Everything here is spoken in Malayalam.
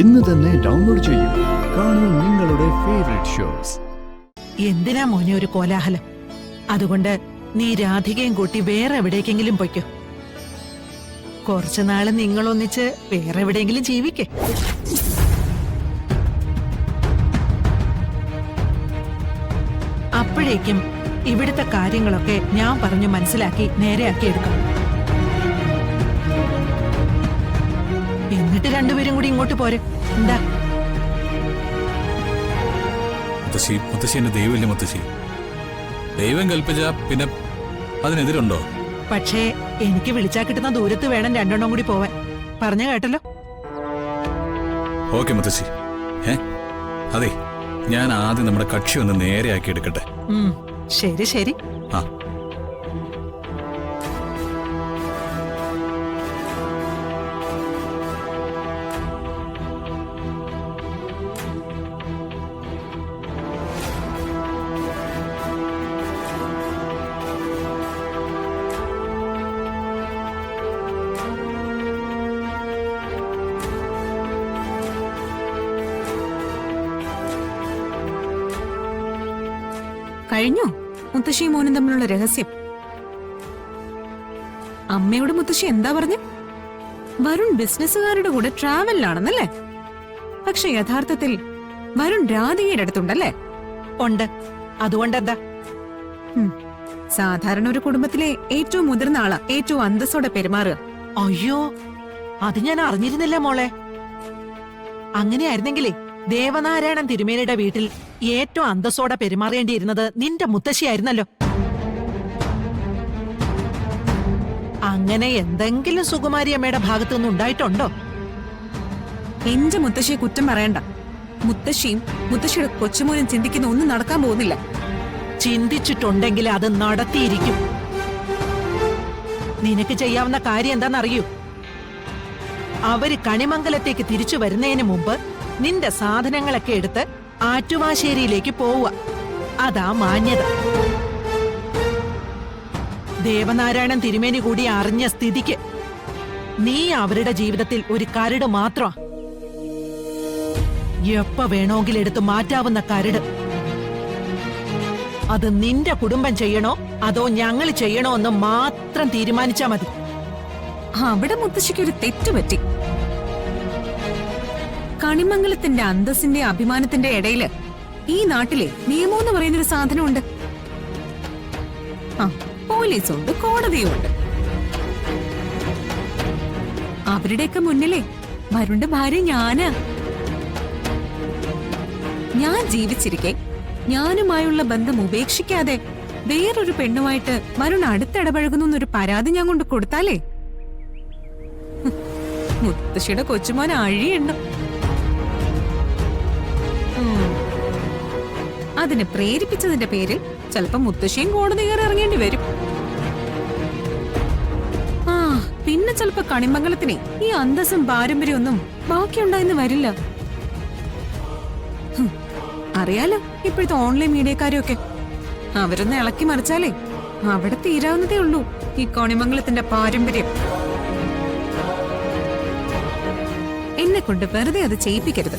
ഇന്ന് തന്നെ ഡൗൺലോഡ് ചെയ്യൂ. കാണൂ നിങ്ങളുടെ ഫേവറേറ്റ് ഷോസ്. എന്തിനാ മോനെ ഒരു കോലാഹലം? അതുകൊണ്ട് നീ രാധികയും കൂട്ടി വേറെ എവിടേക്കെങ്കിലും പൊയ്ക്കോ. കുറച്ചുനാള് നിങ്ങളൊന്നിച്ച് വേറെ എവിടെയെങ്കിലും ജീവിക്കേ. അപ്പോഴേക്കും ഇവിടുത്തെ കാര്യങ്ങളൊക്കെ ഞാൻ പറഞ്ഞു മനസ്സിലാക്കി നേരെയാക്കി എടുക്കാം. എന്നിട്ട് രണ്ടുപേരും കൂടി ഇങ്ങോട്ട് പോരെ. എന്താ മുത്തശ്ശി എന്റെ ദൈവമില്ല മുത്തശ്ശി. ദൈവം കൽപ്പിച്ച പിന്നെ അതിനെതിരുണ്ടോ? പക്ഷേ എനിക്ക് വിളിച്ചാ കിട്ടുന്ന ദൂരത്ത് വേണം രണ്ടെണ്ണം കൂടി പോവാൻ. പറഞ്ഞ കേട്ടല്ലോ. ഓക്കെ മുത്തശ്ശി. അതെ, ഞാൻ ആദ്യം നമ്മുടെ കക്ഷി ഒന്ന് നേരെയാക്കി എടുക്കട്ടെ. ശരി ശരി. ആ കഴിഞ്ഞോ മുത്തശ്ശിയും മോനും തമ്മിലുള്ള രഹസ്യം? അമ്മയോട് മുത്തശ്ശി എന്താ പറഞ്ഞു? വരുൺ ബിസിനസ്സുകാരുടെ കൂടെ ട്രാവലിലാണെന്നല്ലേ? പക്ഷെ യഥാർത്ഥത്തിൽ വരുൺ രാധികയുടെ അടുത്തുണ്ടല്ലേ? ഉണ്ട്. അതുകൊണ്ടെന്താ? സാധാരണ ഒരു കുടുംബത്തിലെ ഏറ്റവും മുതിർന്ന ആളാ ഏറ്റവും അന്തസ്സോടെ പെരുമാറുക. അയ്യോ, അത് ഞാൻ അറിഞ്ഞിരുന്നില്ല മോളെ. അങ്ങനെയായിരുന്നെങ്കിലേ ദേവനാരായണൻ തിരുമേനിയുടെ വീട്ടിൽ ഏറ്റവും അന്തസ്സോടെ പെരുമാറേണ്ടിയിരുന്നത് നിന്റെ മുത്തശ്ശിയായിരുന്നല്ലോ. അങ്ങനെ എന്തെങ്കിലും സുകുമാരി അമ്മയുടെ ഭാഗത്തുനിന്ന് ഉണ്ടായിട്ടുണ്ടോ? എന്റെ മുത്തശ്ശിയെ കുറ്റം പറയണ്ട. മുത്തശ്ശിയും മുത്തശ്ശിയുടെ കൊച്ചുമോനും ചിന്തിക്കുന്ന ഒന്നും നടക്കാൻ പോകുന്നില്ല. ചിന്തിച്ചിട്ടുണ്ടെങ്കിൽ അത് നടത്തിയിരിക്കും. നിനക്ക് ചെയ്യാവുന്ന കാര്യം എന്താണെന്നറിയൂ? അവര് കണിമംഗലത്തേക്ക് തിരിച്ചു വരുന്നതിന് മുമ്പ് നിന്റെ സാധനങ്ങളൊക്കെ എടുത്ത് ആറ്റുവാശ്ശേരിയിലേക്ക് പോവുക. അതാ മാന്യത. ദേവനാരായണൻ തിരുമേനി കൂടി അറിഞ്ഞ സ്ഥിതിക്ക് നീ അവരുടെ ജീവിതത്തിൽ ഒരു കരട് മാത്രമാ. എപ്പ വേണമെങ്കിലും എടുത്ത് മാറ്റാവുന്ന കരട്. അത് നിന്റെ കുടുംബം ചെയ്യണോ അതോ ഞങ്ങൾ ചെയ്യണോ എന്ന് മാത്രം തീരുമാനിച്ചാ മതി. അവിടെ മുത്തശ്ശിക്ക് ഒരു തെറ്റുപറ്റി. കണിമംഗലത്തിന്റെ അന്തസ്സിന്റെ അഭിമാനത്തിന്റെ ഇടയില് ഈ നാട്ടിലെ നിയമം എന്ന് പറയുന്നൊരു സാധനമുണ്ട്. പോലീസുണ്ട്, കോടതിയുമുണ്ട്. അവരുടെയൊക്കെ മുന്നിലേ വരുണിന്റെ ഭാര്യ ഞാനാ. ഞാൻ ജീവിച്ചിരിക്കെ ഞാനുമായുള്ള ബന്ധം ഉപേക്ഷിക്കാതെ വേറൊരു പെണ്ണുമായിട്ട് വരുൺ അടുത്തിടപഴകുന്നു എന്നൊരു പരാതി ഞാൻ കൊണ്ട് കൊടുത്താലേ മുത്തശ്ശിയുടെ കൊച്ചുമോൻ അഴിയുണ്ട്. അതിനെ പ്രേരിപ്പിച്ചതിന്റെ പേരിൽ ചിലപ്പോ മുത്തശ്ശിയും കോടതി കയറി ഇറങ്ങേണ്ടി വരും. പിന്നെ ചിലപ്പോ കണിമംഗലത്തിനെ ഈ അന്തസ്സും പാരമ്പര്യമൊന്നും ബാക്കിയുണ്ടായെന്ന് വരില്ല. അറിയാലോ ഇപ്പോഴത്തെ ഓൺലൈൻ മീഡിയക്കാരൊക്കെ. അവരൊന്ന് ഇളക്കി മറിച്ചാലേ അവിടെ തീരാവുന്നതേ ഉള്ളൂ ഈ കണിമംഗലത്തിന്റെ പാരമ്പര്യം. എന്നെ കൊണ്ട് വെറുതെ അത് ചെയ്യിപ്പിക്കരുത്.